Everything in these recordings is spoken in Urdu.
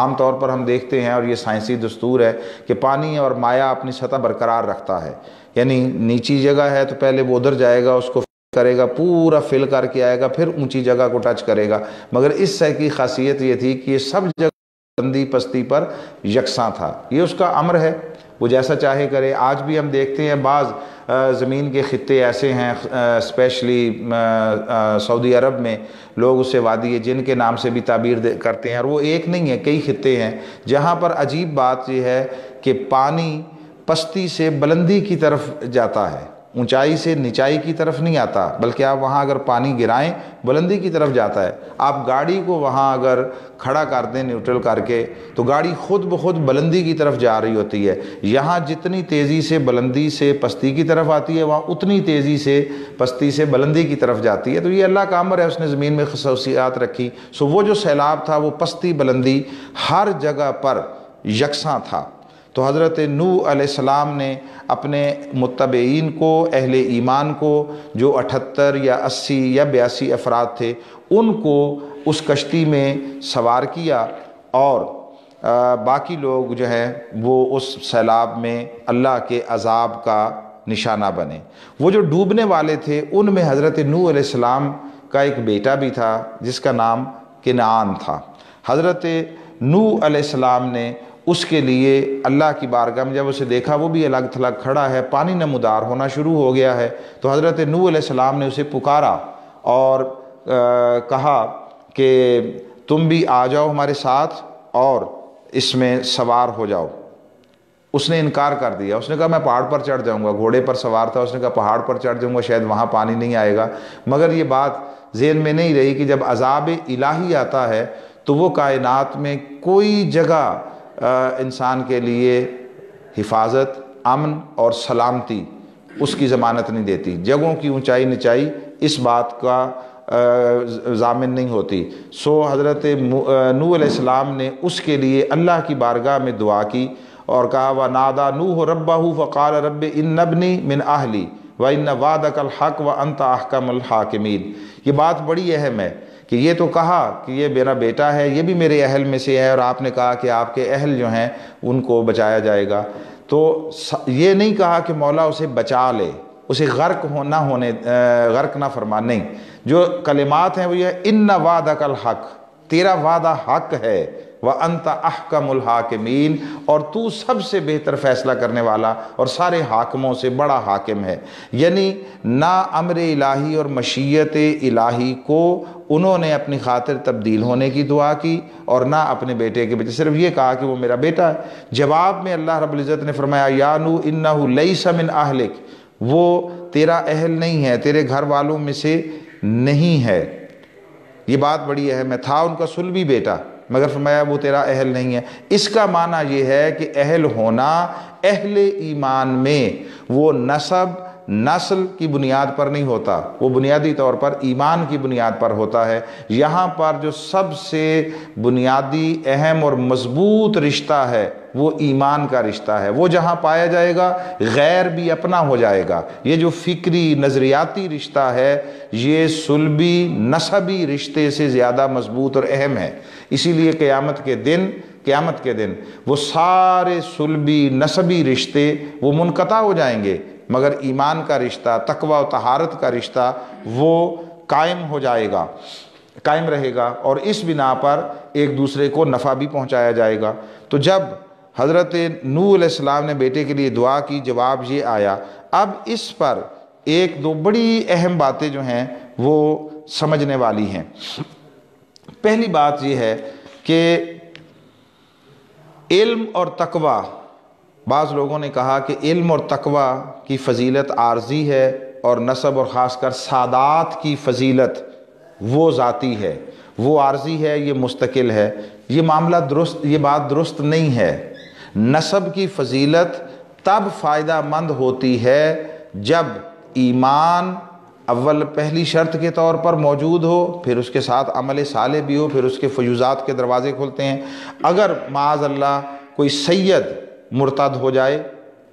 عام طور پر ہم دیکھتے ہیں اور یہ سائنسی دستور ہے کہ پانی اور مائع اپنی سطح برقرار رکھتا ہے، یعنی نیچی جگہ ہے تو پہلے وہ ادھر جائے گا، اس کو کرے گا، پورا فل کر کے آئے گا، پھر اونچی جگہ کو ٹچ کرے گا، مگر اس سہ کی خاصیت یہ تھی کہ یہ سب جگہ بلندی پستی پر یکساں تھا۔ یہ اس کا امر ہے، وہ جیسا چاہے کرے۔ آج بھی ہم دیکھتے ہیں بعض زمین کے خطے ایسے ہیں، اسپیشلی سعودی عرب میں لوگ اسے وادی جن کے نام سے بھی تعبیر کرتے ہیں، اور وہ ایک نہیں ہے، کئی خطے ہیں جہاں پر عجیب بات یہ ہے کہ پانی پستی سے بلندی کی طرف جاتا ہے، اونچائی سے نچائی کی طرف نہیں آتا، بلکہ آپ وہاں اگر پانی گرائیں بلندی کی طرف جاتا ہے۔ آپ گاڑی کو وہاں اگر کھڑا کر دیں نیوٹرل کر کے تو گاڑی خود بخود بلندی کی طرف جا رہی ہوتی ہے۔ یہاں جتنی تیزی سے بلندی سے پستی کی طرف آتی ہے، وہاں اتنی تیزی سے پستی سے بلندی کی طرف جاتی ہے۔ تو یہ اللہ کا امر ہے، اس نے زمین میں خصوصیات رکھی۔ سو وہ جو سیلاب تھا وہ پستی بلندی ہر جگہ پر یکساں تھا۔ تو حضرت نوح علیہ السلام نے اپنے متبعین کو، اہل ایمان کو، جو 78 یا 80 یا 82 افراد تھے، ان کو اس کشتی میں سوار کیا، اور باقی لوگ جو ہیں وہ اس سیلاب میں اللہ کے عذاب کا نشانہ بنے۔ وہ جو ڈوبنے والے تھے ان میں حضرت نوح علیہ السلام کا ایک بیٹا بھی تھا جس کا نام کنعان تھا۔ حضرت نوح علیہ السلام نے اس کے لیے اللہ کی بارگاہ میں جب اسے دیکھا وہ بھی الگ تھلگ کھڑا ہے، پانی نمودار ہونا شروع ہو گیا ہے، تو حضرت نوح علیہ السلام نے اسے پکارا اور کہا کہ تم بھی آ جاؤ ہمارے ساتھ اور اس میں سوار ہو جاؤ۔ اس نے انکار کر دیا، اس نے کہا میں پہاڑ پر چڑھ جاؤں گا، گھوڑے پر سوار تھا، اس نے کہا پہاڑ پر چڑھ جاؤں گا، شاید وہاں پانی نہیں آئے گا۔ مگر یہ بات ذہن میں نہیں رہی کہ جب عذاب الہی آتا ہے تو وہ کائنات میں کوئی جگہ انسان کے لیے حفاظت، امن اور سلامتی اس کی ضمانت نہیں دیتی۔ جگہوں کی اونچائی نچائی اس بات کا ضامن نہیں ہوتی۔ سو حضرت نوح علیہ السلام نے اس کے لیے اللہ کی بارگاہ میں دعا کی اور کہا وَنَادَى نُوحٌ رَبَّهُ فَقَالَ رَبِّ إِنَّ ابْنِي مِنْ أَهْلِي وَإِنَّ وَعْدَكَ الْحَقُّ وَأَنْتَ أَحْكَمُ الْحَاكِمِينَ۔ یہ بات بڑی اہم ہے کہ یہ تو کہا کہ یہ میرا بیٹا ہے، یہ بھی میرے اہل میں سے ہے، اور آپ نے کہا کہ آپ کے اہل جو ہیں ان کو بچایا جائے گا۔ تو یہ نہیں کہا کہ مولا اسے بچا لے، اسے غرق نہ فرما، نہیں، جو کلمات ہیں وہ یہ اِنَّ وَعْدَكَ الْحَقُّ، تیرا وعدہ حق ہے، وَأَنْتَ أَحْكَمُ الْحَاكِمِينَ، اور تو سب سے بہتر فیصلہ کرنے والا اور سارے حاکموں سے بڑا حاکم ہے۔ یعنی نہ امر الہی اور مشیت الہی کو انہوں نے اپنی خاطر تبدیل ہونے کی دعا کی، اور نہ اپنے بیٹے کے بیٹے، صرف یہ کہا کہ وہ میرا بیٹا ہے۔ جواب میں اللہ رب العزت نے فرمایا یا نوح انہ لیس من اہلک، وہ تیرا اہل نہیں ہے، تیرے گھر والوں میں سے نہیں ہے۔ یہ بات بڑی اہم ہے، تھا ان کا صلبی بیٹا مگر فرمایا وہ تیرا اہل نہیں ہے۔ اس کا معنی یہ ہے کہ اہل ہونا اہل ایمان میں وہ نسل کی بنیاد پر نہیں ہوتا، وہ بنیادی طور پر ایمان کی بنیاد پر ہوتا ہے۔ یہاں پر جو سب سے بنیادی اہم اور مضبوط رشتہ ہے وہ ایمان کا رشتہ ہے، وہ جہاں پایا جائے گا غیر بھی اپنا ہو جائے گا۔ یہ جو فکری نظریاتی رشتہ ہے یہ صلبی نسبی رشتے سے زیادہ مضبوط اور اہم ہے۔ اسی لیے قیامت کے دن وہ سارے صلبی نسبی رشتے وہ منقطع ہو جائیں گے، مگر ایمان کا رشتہ، تقوی و طہارت کا رشتہ وہ قائم ہو جائے گا، قائم رہے گا، اور اس بنا پر ایک دوسرے کو نفع بھی پہنچایا جائے گا۔ تو جب حضرت نوح علیہ السلام نے بیٹے کے لیے دعا کی، جواب یہ آیا۔ اب اس پر ایک دو بڑی اہم باتیں جو ہیں وہ سمجھنے والی ہیں۔ پہلی بات یہ ہے کہ علم اور تقوی، بعض لوگوں نے کہا کہ علم اور تقوی کی فضیلت عارضی ہے اور نسب اور خاص کر سادات کی فضیلت وہ ذاتی ہے، وہ عارضی ہے، یہ مستقل ہے۔ یہ معاملہ یہ بات درست نہیں ہے۔ نسب کی فضیلت تب فائدہ مند ہوتی ہے جب ایمان اول پہلی شرط کے طور پر موجود ہو، پھر اس کے ساتھ عمل صالح بھی ہو، پھر اس کے فیوزات کے دروازے کھلتے ہیں۔ اگر معاذ اللہ کوئی سید مرتد ہو جائے،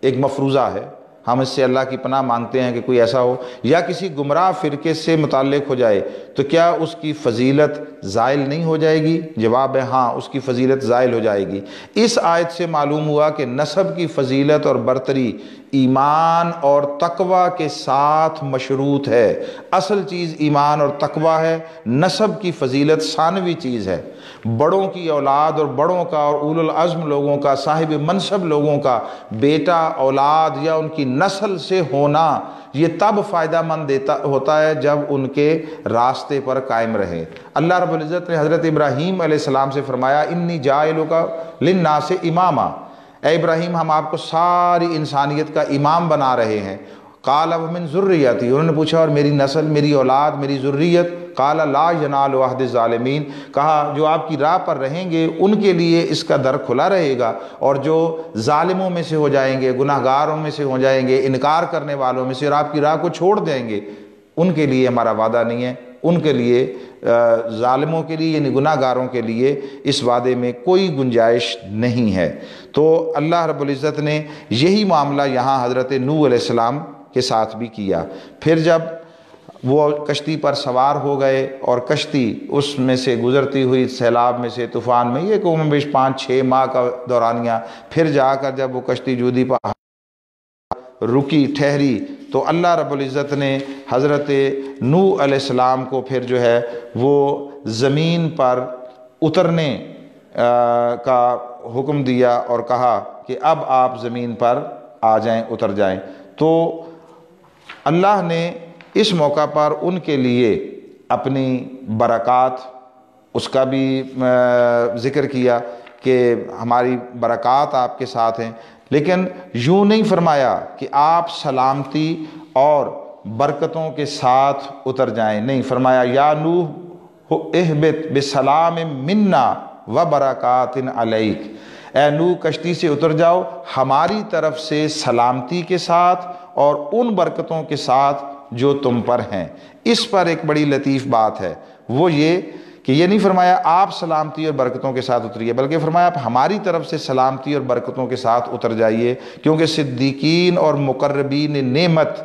ایک مفروضہ ہے، ہم اس سے اللہ کی پناہ مانگتے ہیں کہ کوئی ایسا ہو یا کسی گمراہ فرقے سے متعلق ہو جائے تو کیا اس کی فضیلت زائل نہیں ہو جائے گی؟ جواب ہے ہاں، اس کی فضیلت زائل ہو جائے گی۔ اس آیت سے معلوم ہوا کہ نسب کی فضیلت اور برتری ایمان اور تقوی کے ساتھ مشروط ہے۔ اصل چیز ایمان اور تقوی ہے، نسب کی فضیلت ثانوی چیز ہے۔ بڑوں کی اولاد اور بڑوں کا اور اولو العزم لوگوں کا، صاحب منصب لوگوں کا بیٹا اولاد یا ان کی نسل سے ہونا یہ تب فائدہ مند ہوتا ہے جب ان کے راستے پر قائم رہے۔ اللہ رب العزت نے حضرت ابراہیم علیہ السلام سے فرمایا انی جاعلک للناس اماما، اے ابراہیم ہم آپ کو ساری انسانیت کا امام بنا رہے ہیں۔ قال ومن ذریتی، انہوں نے پوچھا اور میری نسل، میری اولاد، میری ذریت؟ قال لا ینال عہد الظالمین، کہا جو آپ کی راہ پر رہیں گے ان کے لیے اس کا در کھلا رہے گا، اور جو ظالموں میں سے ہو جائیں گے، گناہ گاروں میں سے ہو جائیں گے، انکار کرنے والوں میں سے اور آپ کی راہ کو چھوڑ دیں گے، ان کے لیے ہمارا وعدہ نہیں ہے، ان کے لیے ظالموں کے لیے یعنی گناہ گاروں کے لیے اس وعدے میں کوئی گنجائش نہیں ہے۔ تو اللہ رب العزت نے یہی معاملہ یہاں حضرت نوح علیہ السلام کے ساتھ بھی کیا۔ پھر جب وہ کشتی پر سوار ہو گئے اور کشتی اس میں سے گزرتی ہوئی سیلاب میں سے، طوفان میں، یہ کم بیش 5-6 ماہ کا دورانیہ، پھر جا کر جب وہ کشتی جودی پر رکی ٹھہری تو اللہ رب العزت نے حضرت نوح علیہ السلام کو پھر جو ہے وہ زمین پر اترنے کا حکم دیا اور کہا کہ اب آپ زمین پر آ جائیں، اتر جائیں۔ تو اللہ نے اس موقع پر ان کے لیے اپنی برکات، اس کا بھی ذکر کیا کہ ہماری برکات آپ کے ساتھ ہیں، لیکن یوں نہیں فرمایا کہ آپ سلامتی اور برکتوں کے ساتھ اتر جائیں، نہیں فرمایا یا نوح اہبط بسلام منا و برکات علیک، اے نوح کشتی سے اتر جاؤ ہماری طرف سے سلامتی کے ساتھ اور ان برکتوں کے ساتھ جو تم پر ہیں۔ اس پر ایک بڑی لطیف بات ہے، وہ یہ کہ یہ نہیں فرمایا آپ سلامتی اور برکتوں کے ساتھ اتریے، بلکہ فرمایا آپ ہماری طرف سے سلامتی اور برکتوں کے ساتھ اتر جائیے، کیونکہ صدیقین اور مقربین نعمت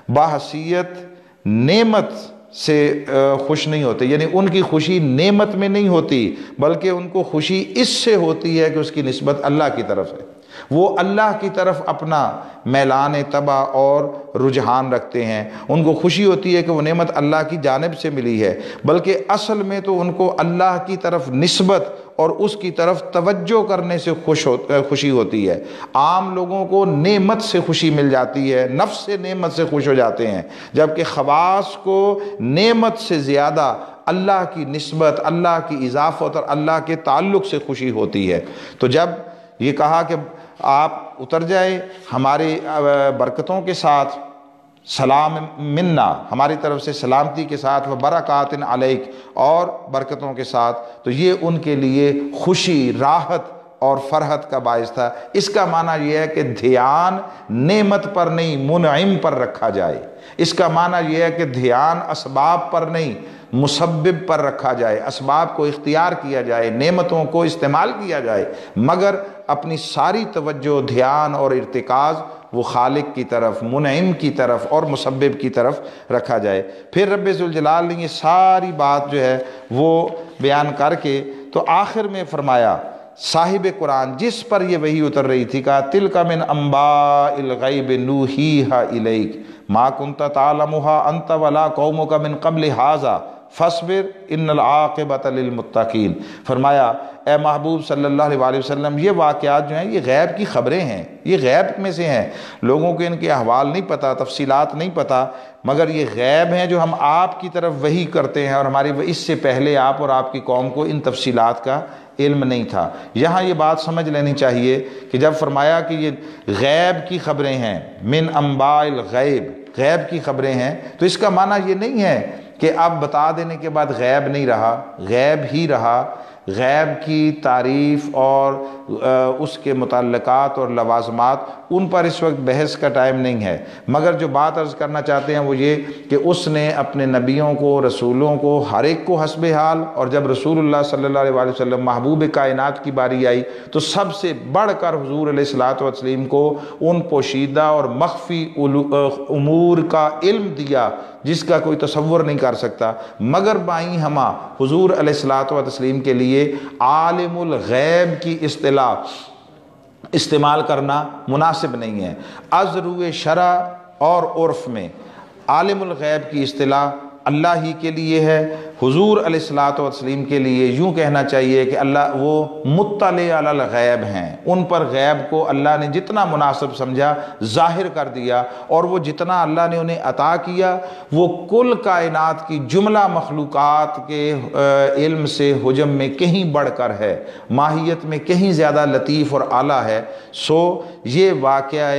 بحیثیت نعمت سے خوش نہیں ہوتے، یعنی ان کی خوشی نعمت میں نہیں ہوتی بلکہ ان کو خوشی اس سے ہوتی ہے کہ اس کی نسبت اللہ کی طرف ہے، وہ اللہ کی طرف اپنا میلان طبع اور رجحان رکھتے ہیں، ان کو خوشی ہوتی ہے کہ وہ نعمت اللہ کی جانب سے ملی ہے، بلکہ اصل میں تو ان کو اللہ کی طرف نسبت اور اس کی طرف توجہ کرنے سے خوشی ہوتی ہے۔ عام لوگوں کو نعمت سے خوشی مل جاتی ہے، نفس سے نعمت سے خوش ہو جاتے ہیں، جبکہ خواص کو نعمت سے زیادہ اللہ کی نسبت، اللہ کی اضافت اور اللہ کے تعلق سے خوشی ہوتی ہے۔ تو جب یہ کہا کہ آپ اتر جائے ہماری برکتوں کے ساتھ، سلام منا ہماری طرف سے سلامتی کے ساتھ، و برکات علیک اور برکتوں کے ساتھ، تو یہ ان کے لیے خوشی، راحت اور فرحت کا باعث تھا۔ اس کا معنی یہ ہے کہ دھیان نعمت پر نہیں منعم پر رکھا جائے، اس کا معنی یہ ہے کہ دھیان اسباب پر نہیں مسبب پر رکھا جائے، اسباب کو اختیار کیا جائے، نعمتوں کو استعمال کیا جائے، مگر اپنی ساری توجہ، دھیان اور ارتکاز وہ خالق کی طرف، منعم کی طرف اور مسبب کی طرف رکھا جائے۔ پھر رب ذوالجلال نے یہ ساری بات جو ہے وہ بیان کر کے تو آخر میں فرمایا صاحب قرآن جس پر یہ وحی اتر رہی تھی، کہا تلک من انباء الغیب نوحیھا الیک ما کنت تعلمھا انت ولا قومک من قبل ھذا فاصبر ان العاقبۃ للمتقین۔ فرمایا اے محبوب صلی اللہ علیہ وسلم یہ واقعات جو ہیں یہ غیب کی خبریں ہیں، یہ غیب میں سے ہیں، لوگوں کو ان کے احوال نہیں پتہ، تفصیلات نہیں پتہ، مگر یہ غیب ہیں جو ہم آپ کی طرف وحی کرتے ہیں، اور ہماری اس سے پہلے آپ اور آپ کی قوم کو ان تفصیلات کا علم نہیں تھا۔ یہاں یہ بات سمجھ لینی چاہیے کہ جب فرمایا کہ یہ غیب کی خبریں ہیں، من انباء الغیب، غیب کی خبریں ہیں، تو اس کا معنی یہ نہیں ہے کہ اب بتا دینے کے بعد غیب نہیں رہا، غیب ہی رہا، غیب کی تعریف اور اس کے متعلقات اور لوازمات، ان پر اس وقت بحث کا ٹائم نہیں ہے، مگر جو بات عرض کرنا چاہتے ہیں وہ یہ کہ اس نے اپنے نبیوں کو، رسولوں کو، ہر ایک کو حسب حال، اور جب رسول اللہ صلی اللہ علیہ وسلم محبوب کائنات کی باری آئی تو سب سے بڑھ کر حضور علیہ الصلوۃ والتسلیم کو ان پوشیدہ اور مخفی امور کا علم دیا جس کا کوئی تصور نہیں کر سکتا، مگر بائیں ہمہ حضور علیہ الصلوۃ والتسلیم کے لیے عالم الغیب کی اصطلاح استعمال کرنا مناسب نہیں ہے۔ از روئے شرع اور عرف میں عالم الغیب کی اصطلاح اللہ ہی کے لیے ہے، حضور علیہ الصلوۃ والتسلیم کے لیے یوں کہنا چاہیے کہ اللہ وہ مطلع علی الغیب ہیں، ان پر غیب کو اللہ نے جتنا مناسب سمجھا ظاہر کر دیا، اور وہ جتنا اللہ نے انہیں عطا کیا وہ کل کائنات کی جملہ مخلوقات کے علم سے حجم میں کہیں بڑھ کر ہے، ماہیت میں کہیں زیادہ لطیف اور اعلیٰ ہے۔ سو یہ واقعہ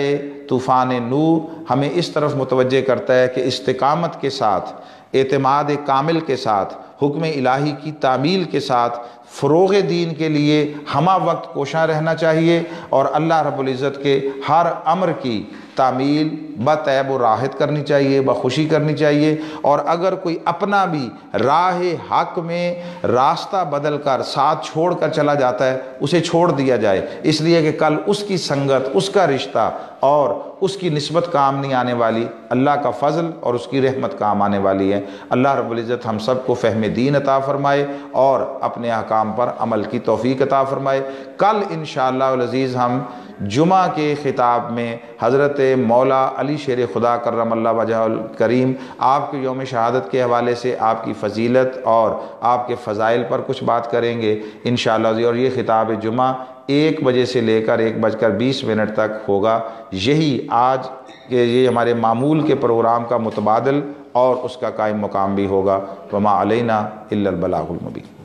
طوفان نوح ہمیں اس طرف متوجہ کرتا ہے کہ استقامت کے ساتھ، اعتماد کامل کے ساتھ، حکم الہی کی تعمیل کے ساتھ فروغ دین کے لیے ہمہ وقت کوشاں رہنا چاہیے، اور اللہ رب العزت کے ہر امر کی تعمیل بطیب و راحت کرنی چاہیے، بخوشی کرنی چاہیے، اور اگر کوئی اپنا بھی راہ حق میں راستہ بدل کر ساتھ چھوڑ کر چلا جاتا ہے اسے چھوڑ دیا جائے، اس لیے کہ کل اس کی سنگت، اس کا رشتہ اور اس کی نسبت کام نہیں آنے والی، اللہ کا فضل اور اس کی رحمت کام آنے والی ہے۔ اللہ رب العزت ہم سب کو فہم دین عطا فرمائے اور اپنے احکام پر عمل کی توفیق عطا فرمائے۔ کل انشاءاللہ العزیز ہم جمعہ کے خطاب میں حضرت مولا علی شیر خدا کرم اللہ وجہہ الکریم آپ کے یوم شہادت کے حوالے سے آپ کی فضیلت اور آپ کے فضائل پر کچھ بات کریں گے انشاءاللہ، اور یہ خطاب جمعہ 1 بجے سے لے کر 1:20 تک ہوگا۔ یہی آج کے یہ ہمارے معمول کے پروگرام کا متبادل اور اس کا قائم مقام بھی ہوگا۔ وما علینا الا البلاغ المبین۔